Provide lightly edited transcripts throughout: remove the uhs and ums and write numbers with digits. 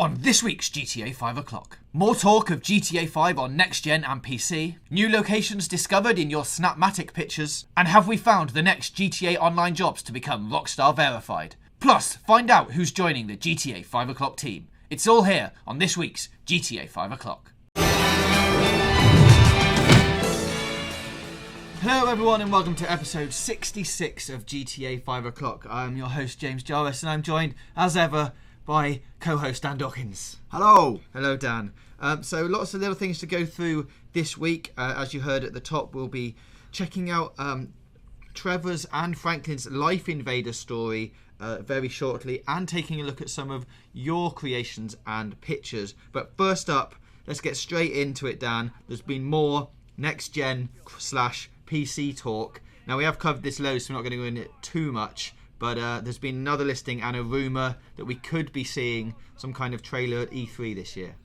On this week's GTA 5 o'clock, more talk of GTA 5 on next gen and PC, new locations discovered in your Snappamatic pictures, and have we found the next GTA Online jobs to become Rockstar verified? Plus, find out who's joining the GTA 5 o'clock team. It's all here on this week's GTA 5 o'clock. Hello everyone and welcome to episode 66 of GTA 5 o'clock. I'm your host James Jarvis and I'm joined, as ever, by co-host Dan Dawkins. Hello. Hello, Dan. So lots of little things to go through this week. As you heard at the top, we'll be checking out Trevor's and Franklin's Life Invader story very shortly, and taking a look at some of your creations and pictures. But first up, let's get straight into it, Dan. There's been more next-gen / PC talk. Now, we have covered this loads, so we're not going to go into it too much. But there's been another listing and a rumour that we could be seeing some kind of trailer at E3 this year.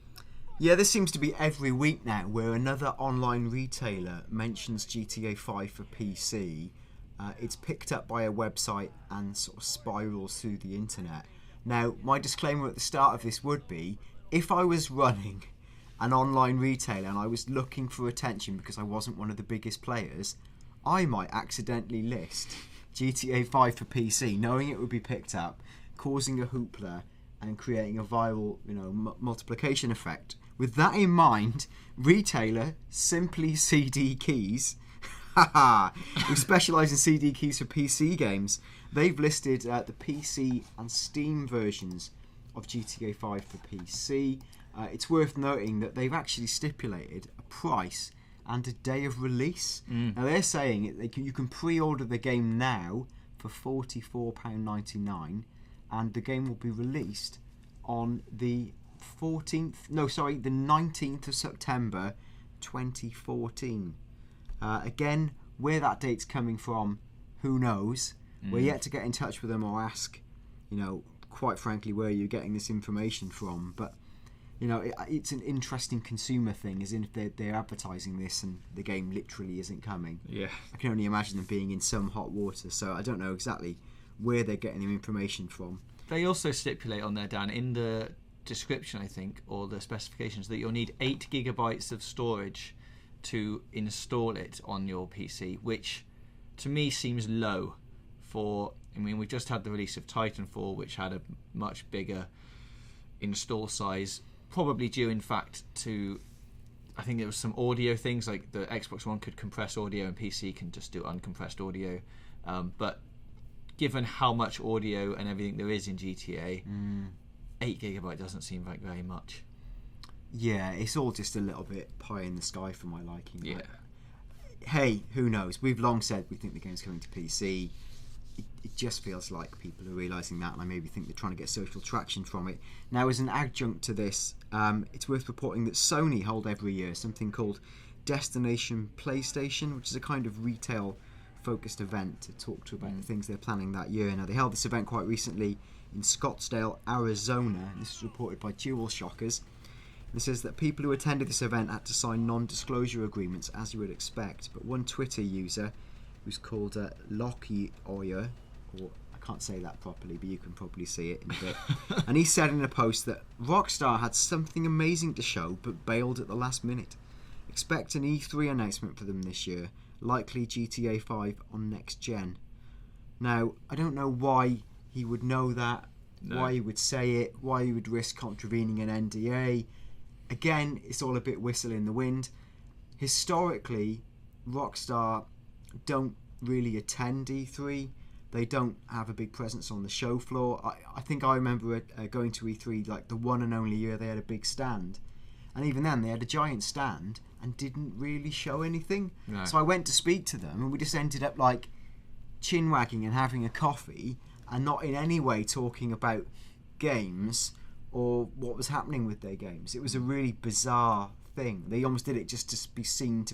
Yeah, this seems to be every week now where another online retailer mentions GTA 5 for PC. It's picked up by a website and sort of spirals through the internet. Now, my disclaimer at the start of this would be, if I was running an online retailer and I was looking for attention because I wasn't one of the biggest players, I might accidentally list GTA 5 for PC, knowing it would be picked up, causing a hoopla and creating a viral, multiplication effect. With that in mind, retailer Simply CD Keys, who specialise in CD keys for PC games, they've listed the PC and Steam versions of GTA 5 for PC. It's worth noting that they've actually stipulated a price and a day of release. Now they're saying you can pre-order the game now for £44.99 and the game will be released on the 19th of September 2014. Again, where that date's coming from, who knows? We're yet to get in touch with them or ask, quite frankly, where you're getting this information from. But it's an interesting consumer thing, as in if they're advertising this and the game literally isn't coming. Yeah. I can only imagine them being in some hot water, so I don't know exactly where they're getting the information from. They also stipulate on there, Dan, in the description, I think, or the specifications, that you'll need 8 gigabytes of storage to install it on your PC, which to me seems low we've just had the release of Titanfall, which had a much bigger install size, probably due in fact to, I think there was some audio things, like the Xbox One could compress audio and PC can just do uncompressed audio, but given how much audio and everything there is in GTA, 8 gigabyte doesn't seem like very much. Yeah, it's all just a little bit pie in the sky for my liking. Yeah. Hey, who knows? We've long said we think the game's coming to PC. It just feels like people are realising that, and I maybe think they're trying to get social traction from it. Now, as an adjunct to this, it's worth reporting that Sony hold every year something called Destination PlayStation, which is a kind of retail-focused event to talk about the things they're planning that year. Now, they held this event quite recently in Scottsdale, Arizona, and this is reported by DualShockers. It says that people who attended this event had to sign non-disclosure agreements, as you would expect, but one Twitter user, who's called Locus In, or I can't say that properly, but you can probably see it in a bit. And he said in a post that Rockstar had something amazing to show, but bailed at the last minute. Expect an E3 announcement for them this year, likely GTA 5 on next gen. Now, I don't know why he would know that, why he would say it, why he would risk contravening an NDA. Again, it's all a bit whistle in the wind. Historically, Rockstar don't really attend E3. They don't have a big presence on the show floor. I think I remember going to E3 like the one and only year they had a big stand, and even then they had a giant stand and didn't really show anything. No. So I went to speak to them and we just ended up like chin wagging and having a coffee and not in any way talking about games or what was happening with their games. It was a really bizarre thing. They almost did it just to be seen.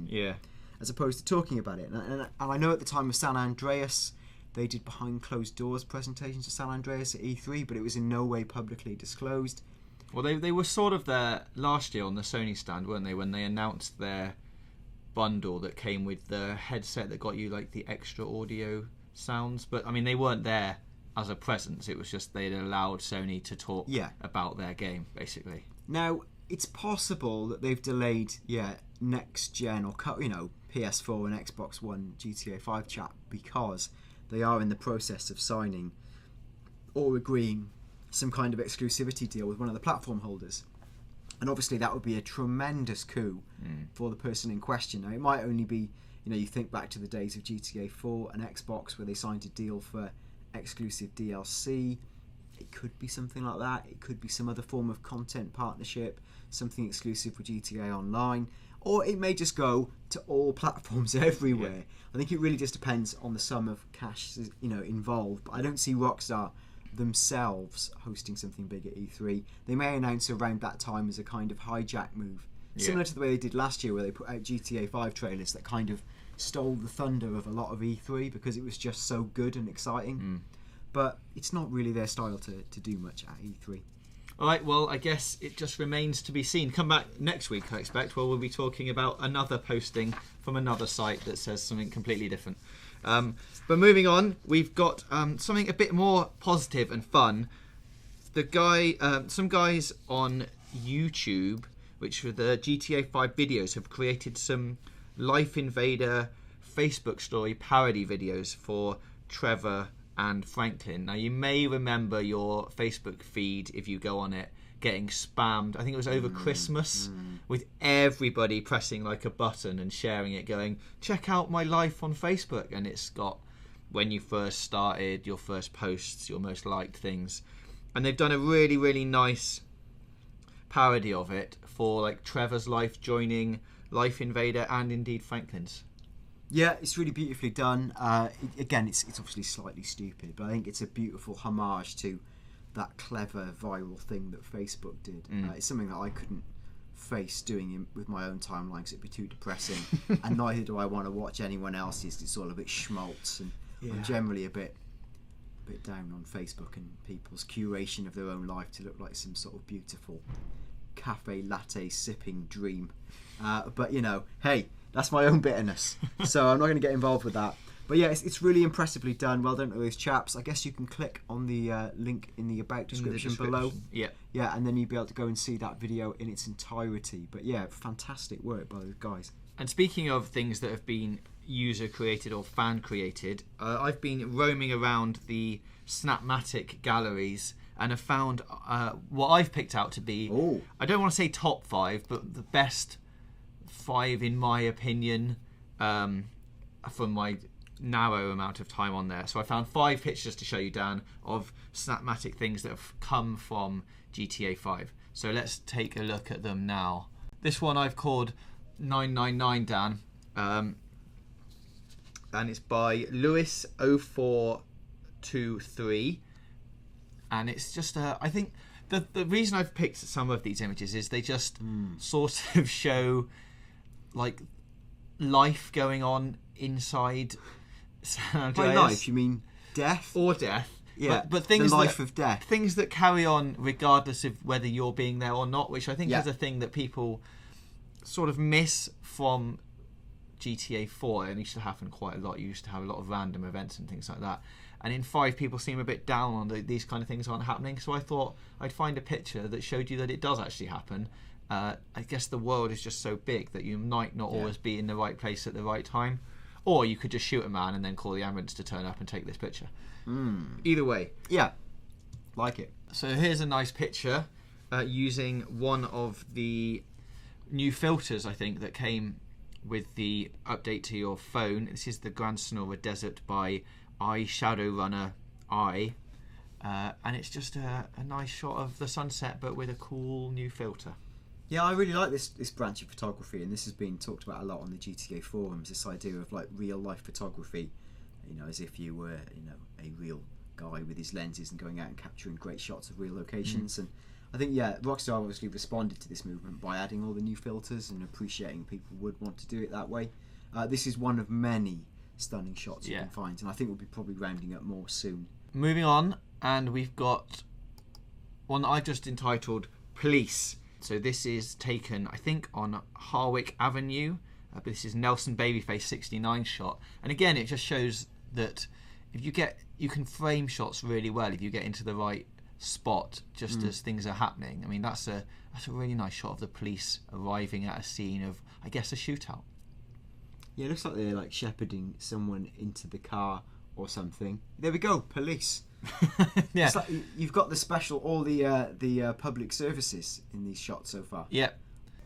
Yeah. As opposed to talking about it. And I know at the time of San Andreas, they did behind closed doors presentations of San Andreas at E3, but it was in no way publicly disclosed. Well, they were sort of there last year on the Sony stand, weren't they, when they announced their bundle that came with the headset that got you like the extra audio sounds. But I mean, they weren't there as a presence. It was just they'd allowed Sony to talk Yeah. about their game, basically. Now, it's possible that they've delayed, next gen or PS4 and Xbox One GTA 5 chat because they are in the process of signing or agreeing some kind of exclusivity deal with one of the platform holders. And obviously that would be a tremendous coup for the person in question. Now, it might only be, you think back to the days of GTA 4 and Xbox where they signed a deal for exclusive DLC. It could be something like that. It could be some other form of content partnership, something exclusive for GTA Online, or it may just go to all platforms everywhere. Yeah. I think it really just depends on the sum of cash, involved. But I don't see Rockstar themselves hosting something big at E3. They may announce around that time as a kind of hijack move, similar to the way they did last year, where they put out GTA 5 trailers that kind of stole the thunder of a lot of E3 because it was just so good and exciting. But it's not really their style to do much at E3. All right, well, I guess it just remains to be seen. Come back next week, I expect, where we'll be talking about another posting from another site that says something completely different. But moving on, we've got something a bit more positive and fun. Some guys on YouTube, which were the GTA 5 videos, have created some Life Invader Facebook story parody videos for Trevor and Franklin. Now, you may remember your Facebook feed, if you go on it, getting spammed. I think it was over Christmas, with everybody pressing like a button and sharing it, going, check out my life on Facebook. And it's got when you first started, your first posts, your most liked things. And they've done a really, really nice parody of it for like Trevor's life joining Life Invader and indeed Franklin's. Yeah, it's really beautifully done. Again, it's obviously slightly stupid, but I think it's a beautiful homage to that clever viral thing that Facebook did. It's something that I couldn't face doing with my own timeline because it'd be too depressing, and neither do I want to watch anyone else's. It's all a bit schmaltz, and I'm generally a bit down on Facebook and people's curation of their own life to look like some sort of beautiful cafe latte sipping dream. But hey, that's my own bitterness, so I'm not going to get involved with that. But yeah, it's really impressively done. Well done to those chaps. I guess you can click on the link in the about description below. Yeah, and then you'll be able to go and see that video in its entirety. But yeah, fantastic work by those guys. And speaking of things that have been user created or fan created, I've been roaming around the Snappamatic galleries and have found what I've picked out to be, I don't want to say top 5, but the best 5 in my opinion, from my narrow amount of time on there. So I found 5 pictures to show you, Dan, of Snappamatic things that have come from GTA 5. So let's take a look at them now. This one I've called 999, Dan, and it's by Lewis0423, and it's just I think the reason I've picked some of these images is they just sort of show like life going on inside San Andreas. By life, you mean death? Or death. Yeah, but things the life of death. Things that carry on regardless of whether you're being there or not, which I think is a thing that people sort of miss from GTA 4. It used to happen quite a lot. You used to have a lot of random events and things like that. And in 5, people seem a bit down on these kind of things aren't happening. So I thought I'd find a picture that showed you that it does actually happen. I guess the world is just so big that you might not always be in the right place at the right time. Or you could just shoot a man and then call the ambulance to turn up and take this picture. Either way. Yeah, like it. So here's a nice picture using one of the new filters, I think, that came with the update to your phone. This is the Gran Sonora Desert by Shadowrunner Eye. And it's just a nice shot of the sunset, but with a cool new filter. Yeah, I really like this branch of photography, and this has been talked about a lot on the GTA forums, this idea of like real life photography, as if you were, a real guy with his lenses and going out and capturing great shots of real locations. And I think, Rockstar obviously responded to this movement by adding all the new filters and appreciating people would want to do it that way. This is one of many stunning shots you can find, and I think we'll be probably rounding up more soon. Moving on, and we've got one that I just entitled Police. So this is taken, I think, on Harwick Avenue. But this is Nelson Babyface 69 shot. And again, it just shows that if you get you can frame shots really well if you get into the right spot just as things are happening. I mean, that's a really nice shot of the police arriving at a scene of, I guess, a shootout. Yeah, it looks like they're like shepherding someone into the car or something. There we go, police. Yeah, It's like you've got the special, all the public services in these shots so far. yeah.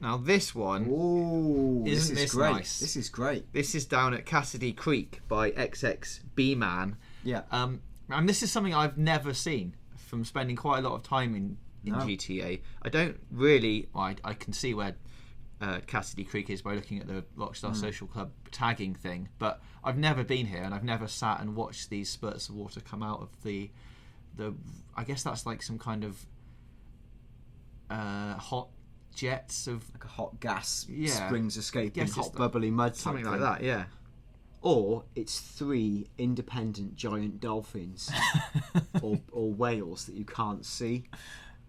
Now this one, Isn't this great? nice? This is great. This is down at Cassidy Creek by XXB-Man. Yeah. And this is something I've never seen from spending quite a lot of time in No. GTA. I don't really... Well, I can see where Cassidy Creek is by looking at the Rockstar Social Club tagging thing, but I've never been here, and I've never sat and watched these spurts of water come out of the I guess that's like some kind of hot jets of... Like a hot gas Yeah. springs escaping, Guess hot it's bubbly mud something type like thing. that, yeah. Or it's 3 independent giant dolphins or whales that you can't see.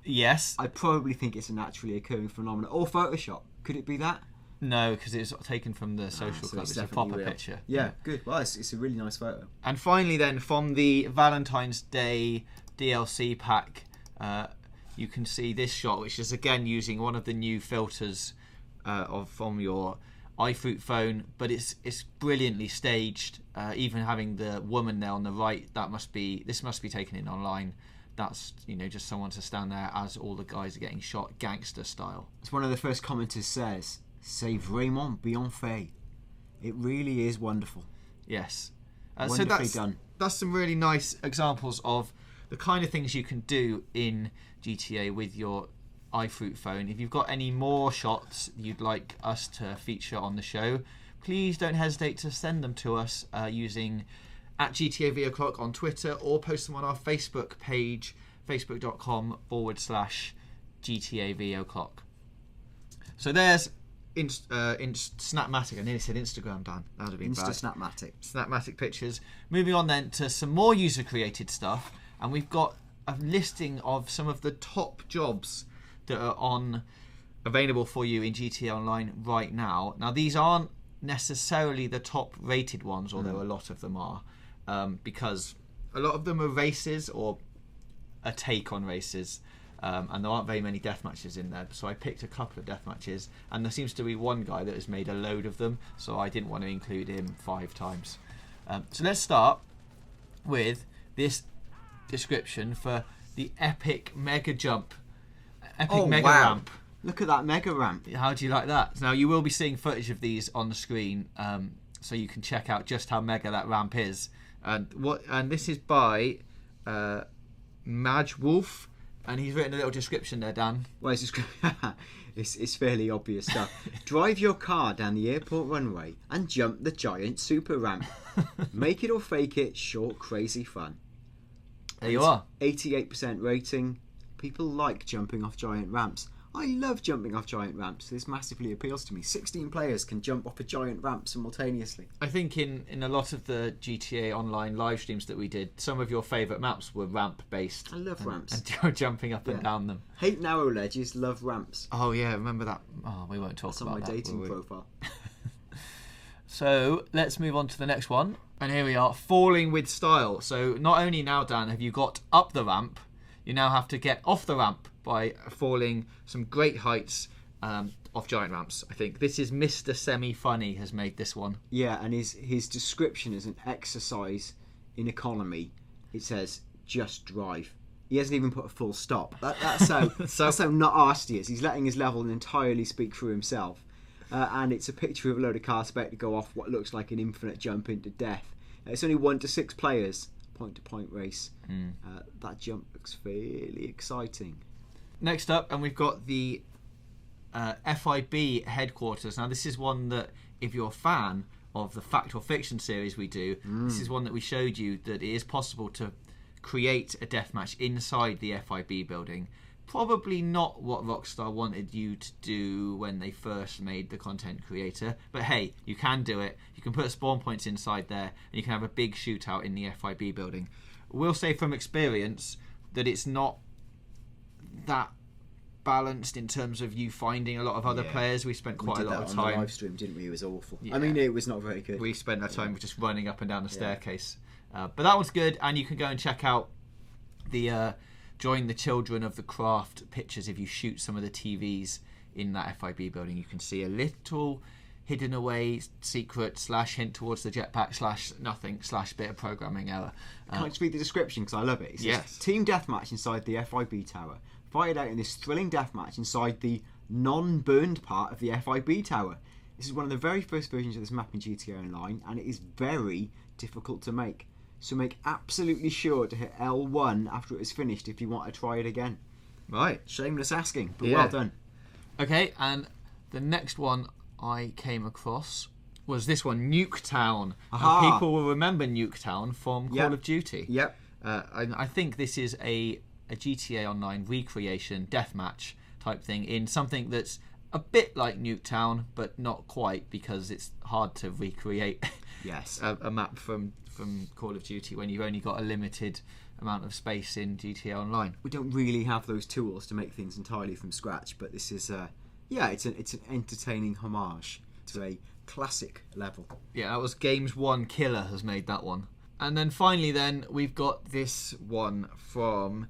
Yes. I probably think it's a naturally occurring phenomenon. Or Photoshop. Could it be that? No, because it's taken from the social So club. It's a definitely proper real. picture. Yeah, good. Well, it's a really nice photo. And finally then, from the Valentine's Day DLC pack, you can see this shot, which is again using one of the new filters from your iFruit phone, but it's brilliantly staged. Even having the woman there on the right, this must be taken in online. That's, just someone to stand there as all the guys are getting shot gangster style. As one of the first commenters says, c'est vraiment bien fait. It really is wonderful. Yes. Wonderfully done. That's some really nice examples of the kind of things you can do in GTA with your iFruit phone. If you've got any more shots you'd like us to feature on the show, please don't hesitate to send them to us using @GTA O'Clock on Twitter, or post them on our Facebook page, facebook.com/GTA O'Clock. So there's Snappamatic. I nearly said Instagram, Dan. That would have been bad. Snappamatic. Snappamatic pictures. Moving on then to some more user-created stuff, and we've got a listing of some of the top jobs that are available for you in GTA Online right now. Now, these aren't necessarily the top-rated ones, although a lot of them are, because a lot of them are races or a take on races. And there aren't very many death matches in there, so I picked a couple of death matches, and there seems to be one guy that has made a load of them, so I didn't want to include him 5 times. So let's start with this description for the epic mega jump, mega ramp. Look at that mega ramp. How do you like that? Now, you will be seeing footage of these on the screen, so you can check out just how mega that ramp is. And this is by Madge Wolf. And he's written a little description there, Dan. Well, it's fairly obvious stuff. Drive your car down the airport runway and jump the giant super ramp. Make it or fake it, short, crazy fun. There you are. 88% rating. People like jumping off giant ramps. I love jumping off giant ramps. This massively appeals to me. 16 players can jump off a giant ramp simultaneously. I think in a lot of the GTA Online live streams that we did, some of your favourite maps were ramp-based. I love ramps. And you're jumping up and down them. Hate narrow ledges, love ramps. Oh, yeah, remember that? Oh, we won't talk That's about on my that. dating profile. So, let's move on to the next one. And here we are, falling with style. So, not only now, Dan, have you got up the ramp, you now have to get off the ramp by falling some great heights off giant ramps. I think this is Mr. Semi-Funny has made this one. Yeah, and his description is an exercise in economy. It says, just drive. He hasn't even put a full stop. That's how that's how not arsed he is. He's letting his level entirely speak for himself. And it's a picture of a load of cars about to go off what looks like an infinite jump into death. It's only 1 to 6 players, point-to-point race. That jump looks fairly exciting. Next up, and we've got the FIB Headquarters. Now, this is one that, if you're a fan of the Fact or Fiction series we do, this is one that we showed you that it is possible to create a deathmatch inside the FIB building. Probably not what Rockstar wanted you to do when they first made the content creator, but hey, you can do it. You can put spawn points inside there, and you can have a big shootout in the FIB building. We'll say from experience that it's not that balanced in terms of you finding a lot of other players. We spent quite a lot of time on the live stream, didn't we? It was awful. Yeah. I mean, it was not very good. We spent our time just running up and down the staircase But that one's good, and you can go and check out the Join the Children of the Craft pictures. If you shoot some of the TVs in that FIB building, you can see a little hidden away secret / hint towards the jetpack / nothing / bit of programming error. Can I just read the description because I love it? It says, Yes. Team deathmatch inside the FIB Tower. Fired out in this thrilling deathmatch inside the non-burned part of the FIB Tower. This is one of the very first versions of this map in GTA Online, and it is very difficult to make. So make absolutely sure to hit L1 after it is finished if you want to try it again. Right. Shameless asking, but Yeah. well done. Okay, and the next one I came across was this one, Nuketown. Aha. And people will remember Nuketown from Call Yep. of Duty. Yep. And I think this is a GTA Online recreation deathmatch type thing in something that's a bit like Nuketown, but not quite, because it's hard to recreate Yes. a map from Call of Duty when you've only got a limited amount of space in GTA Online. We don't really have those tools to make things entirely from scratch, but this is it's an entertaining homage to a classic level. Yeah, that was Games One Killer has made that one. And then finally we've got this one from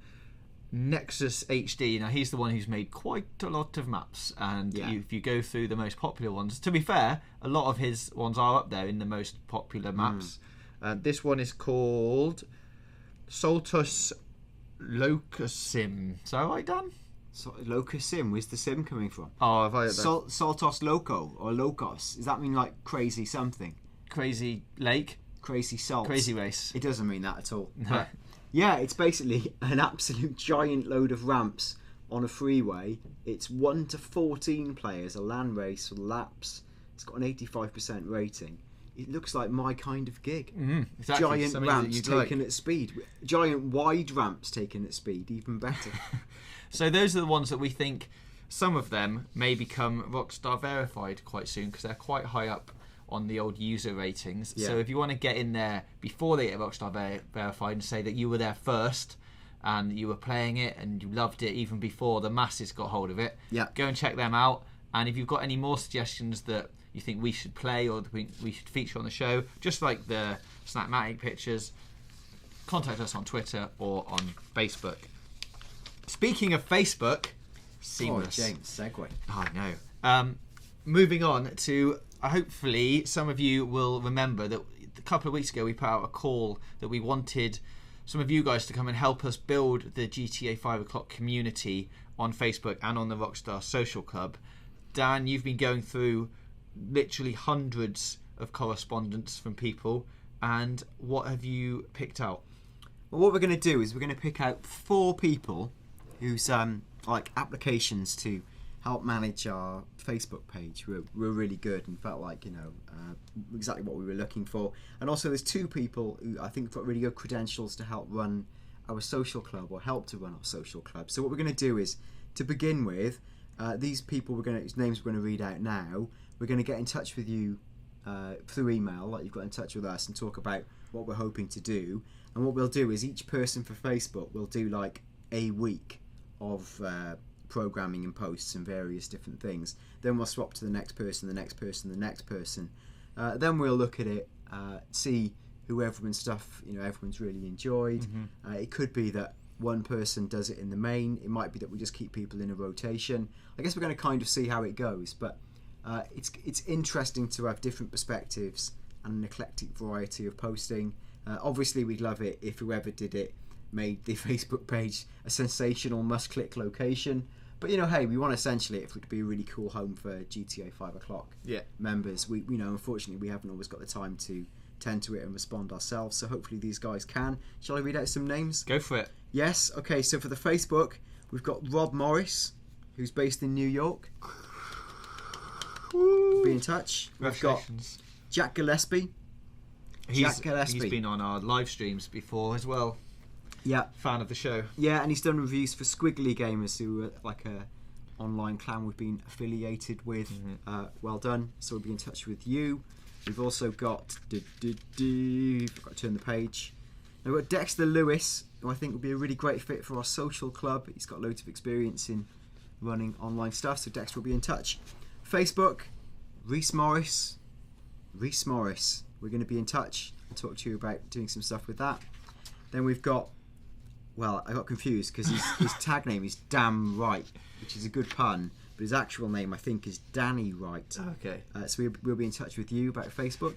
Nexus HD. Now he's the one who's made quite a lot of maps, and if you go through the most popular ones, to be fair, a lot of his ones are up there in the most popular maps. This one is called Soltus Locus In. Is that right, Dan? So, Locus In, where's the sim coming from? Oh, have I Saltos Loco or Locos. Does that mean like crazy something? Crazy Lake? Crazy salt? Crazy Race. It doesn't mean that at all. No. But, yeah, it's basically an absolute giant load of ramps on a freeway. It's 1 to 14 players, a LAN race for laps. It's got an 85% rating. It looks like my kind of gig. Exactly. Giant Something ramps that you'd taken at speed. Giant wide ramps taken at speed, even better. So those are the ones that we think some of them may become Rockstar verified quite soon, because they're quite high up on the old user ratings. Yeah. So if you want to get in there before they get Rockstar verified and say that you were there first and you were playing it and you loved it even before the masses got hold of it, go and check them out. And if you've got any more suggestions that you think we should play or that we should feature on the show, just like the Snappamatic pictures, contact us on Twitter or on Facebook. Speaking of Facebook, seamless. Oh, James, segue. Oh, I know. Moving on to, hopefully some of you will remember that a couple of weeks ago we put out a call that we wanted some of you guys to come and help us build the GTA 5 o'clock community on Facebook and on the Rockstar Social Club. Dan, you've been going through literally hundreds of correspondence from people, and what have you picked out? Well, what we're going to do is we're going to pick out 4 people whose like applications to help manage our Facebook page were really good and felt like exactly what we were looking for. And also there's 2 people who I think have got really good credentials to help run our social club, or help to run our social club. So what we're going to do is, to begin with, these people whose names we're going to read out now, we're going to get in touch with you through email, like you've got in touch with us, and talk about what we're hoping to do. And what we'll do is each person for Facebook will do like a week of programming and posts and various different things. Then we'll swap to the next person, the next person, the next person. Then we'll look at it, see who everyone's stuff everyone's really enjoyed. It could be that one person does it in the main. It might be that we just keep people in a rotation. I guess we're going to kind of see how it goes, but it's interesting to have different perspectives and an eclectic variety of posting. Obviously we'd love it if whoever did it made the Facebook page a sensational must-click location. But hey, we want essentially it for it to be a really cool home for GTA 5 o'clock members. We unfortunately we haven't always got the time to tend to it and respond ourselves. So hopefully these guys can. Shall I read out some names? Go for it. Yes. Okay. So for the Facebook, we've got Rob Morris, who's based in New York. Be in touch. We've got Jack Gillespie. He's been on our live streams before as well. Yeah. Fan of the show. Yeah, and he's done reviews for Squiggly Gamers, who are like a online clan we've been affiliated with. Well done. So we'll be in touch with you. We've also got forgot to turn the page. Now we've got Dexter Lewis, who I think would be a really great fit for our social club. He's got loads of experience in running online stuff, so Dexter will be in touch. Facebook, Reese Morris. We're going to be in touch. and talk to you about doing some stuff with that. Then we've got, well, I got confused because his tag name is Damn Right, which is a good pun, but his actual name I think is Danny Wright. Okay. So we'll be in touch with you about Facebook.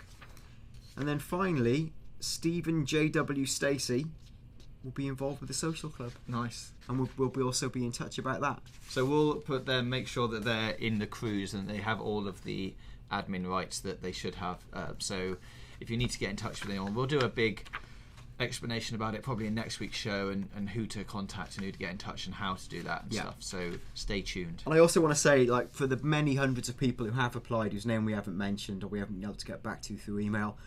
And then finally, Stephen J.W. Stacey will be involved with the social club. Nice. And we'll be also be in touch about that. So we'll put them, make sure that they're in the cruise and they have all of the admin rights that they should have. So if you need to get in touch with anyone, we'll do a big explanation about it probably in next week's show, and who to contact and who to get in touch and how to do that and stuff. So stay tuned. And I also want to say, like, for the many hundreds of people who have applied whose name we haven't mentioned or we haven't been able to get back to through email,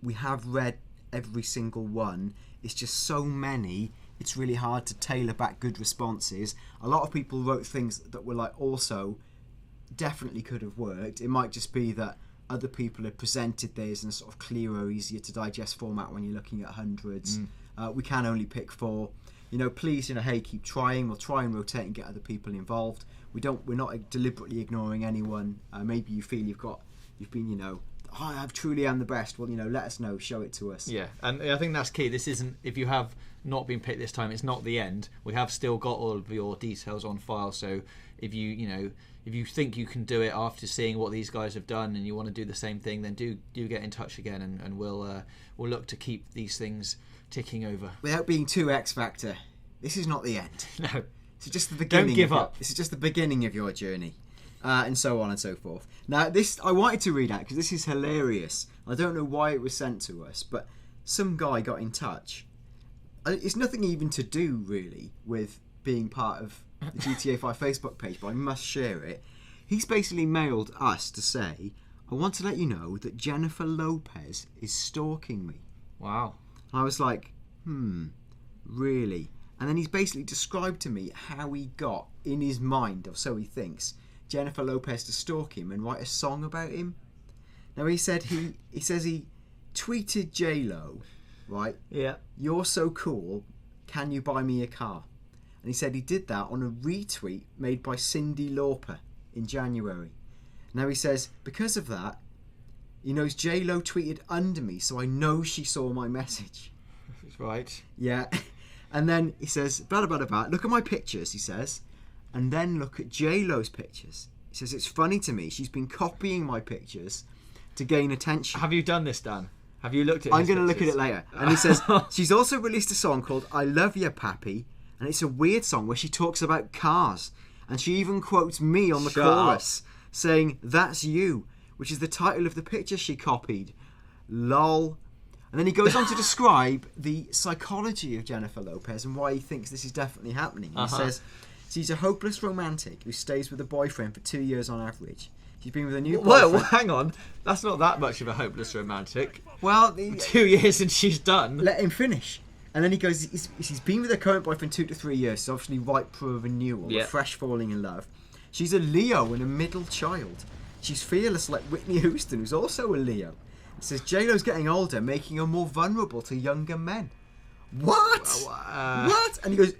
we have read every single one. It's just so many, it's really hard to tailor back good responses. A lot of people wrote things that were like also definitely could have worked. It might just be that other people have presented theirs in a sort of clearer, easier to digest format when you're looking at hundreds. We can only pick 4. Please, hey, keep trying. We'll try and rotate and get other people involved. We're not deliberately ignoring anyone. Maybe you feel you've been, oh, I truly am the best. Well, let us know. Show it to us. Yeah, and I think that's key. This isn't, if you have not been picked this time, it's not the end. We have still got all of your details on file. So if if you think you can do it after seeing what these guys have done and you want to do the same thing, then do get in touch again, and we'll look to keep these things ticking over. Without being too X Factor, this is not the end. No. This is just the beginning. Don't give up. This is just the beginning of your journey. And so on and so forth. Now, this I wanted to read out because this is hilarious. I don't know why it was sent to us, but some guy got in touch. It's nothing even to do, really, with being part of the GTA 5 Facebook page, but I must share it. He's basically mailed us to say, I want to let you know that Jennifer Lopez is stalking me. Wow. And I was like, really? And then he's basically described to me how he got, in his mind, or so he thinks, Jennifer Lopez to stalk him and write a song about him. Now he says he tweeted J-Lo, right? Yeah. You're so cool, can you buy me a car? And he said he did that on a retweet made by Cyndi Lauper in January. Now he says, because of that, he knows J-Lo tweeted under me, so I know she saw my message. Right. Yeah. And then he says, blah, blah, blah, blah. Look at my pictures, he says. And then look at J-Lo's pictures. He says, it's funny to me. She's been copying my pictures to gain attention. Have you done this, Dan? Have you looked at I'm going to look at it later. And he says, she's also released a song called I Love Ya, Pappy. And it's a weird song where she talks about cars. And she even quotes me on the chorus, saying, that's you, which is the title of the picture she copied. Lol. And then he goes on to describe the psychology of Jennifer Lopez and why he thinks this is definitely happening. He says, she's a hopeless romantic who stays with a boyfriend for 2 years on average. She's been with a new boyfriend. Well, hang on. That's not that much of a hopeless romantic. Well, 2 years and she's done. Let him finish. And then he goes, she's been with her current boyfriend 2 to 3 years, so obviously ripe for a renewal, a fresh falling in love. She's a Leo and a middle child. She's fearless like Whitney Houston, who's also a Leo. It says J-Lo's getting older, making her more vulnerable to younger men. What? What? And he goes,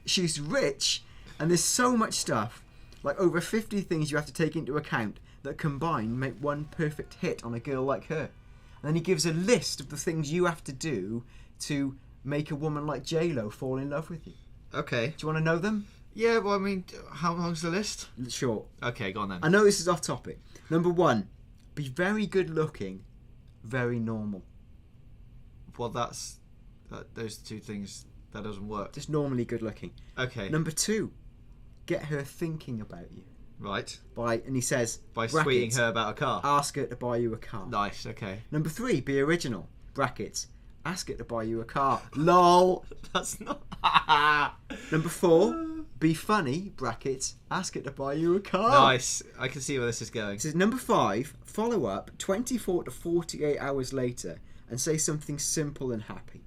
she's rich, and there's so much stuff, like over 50 things you have to take into account that combined make one perfect hit on a girl like her. And then he gives a list of the things you have to do to make a woman like J-Lo fall in love with you. Okay. Do you want to know them? Yeah, well, I mean, how long's the list? Short. Okay, go on then. I know this is off topic. Number 1, be very good looking, very normal. Well, those two things, that doesn't work. Just normally good looking. Okay. Number 2, get her thinking about you. Right. And he says, by tweeting her about a car. Ask her to buy you a car. Nice, okay. Number 3, be original. Brackets. Ask her to buy you a car. LOL. That's not... Number 4, be funny. Brackets. Ask her to buy you a car. Nice. I can see where this is going. It says number 5, follow up 24 to 48 hours later and say something simple and happy.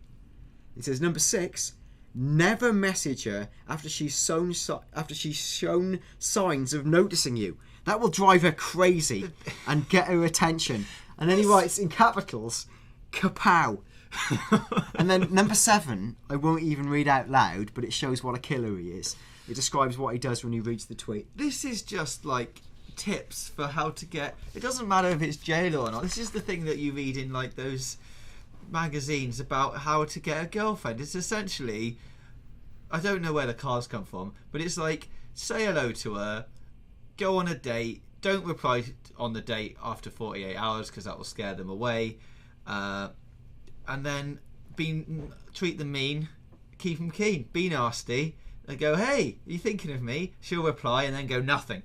It says number 6, never message her after she's shown signs of noticing you. That will drive her crazy and get her attention. And then he writes in capitals, kapow. And then number 7, I won't even read out loud, but it shows what a killer he is. It describes what he does when he reads the tweet. This is just like tips for how to get... It doesn't matter if it's J-Lo or not. This is the thing that you read in like those magazines about how to get a girlfriend. It's essentially, I don't know where the cards come from, but it's like, say hello to her, go on a date, don't reply on the date after 48 hours because that will scare them away, and then treat them mean, keep them keen, be nasty, and go, hey, are you thinking of me? She'll reply and then go, nothing.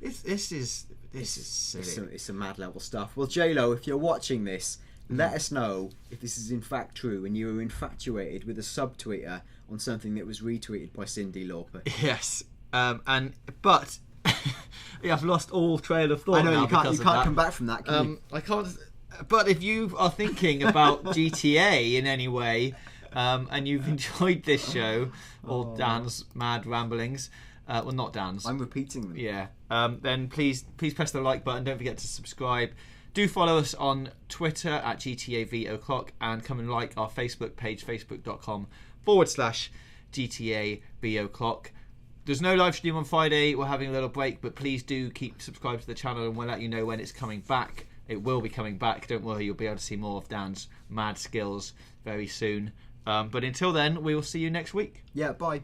This is silly. It's some mad level stuff. Well, J-Lo, if you're watching this, let us know if this is in fact true and you were infatuated with a subtweeter on something that was retweeted by Cyndi Lauper. Yes, but yeah, I've lost all trail of thought. I know now you can't because of come that. back from that. Can you? I can't. But if you are thinking about GTA in any way, and you've enjoyed this show or Dan's mad ramblings, well, not Dan's. I'm repeating them. Yeah. Then please press the like button. Don't forget to subscribe. Do follow us on Twitter at GTA V O'Clock and come and like our Facebook page, facebook.com/GTA V O'Clock. There's no live stream on Friday. We're having a little break, but please do keep subscribed to the channel and we'll let you know when it's coming back. It will be coming back. Don't worry, you'll be able to see more of Dan's mad skills very soon. But until then, we will see you next week. Yeah, bye.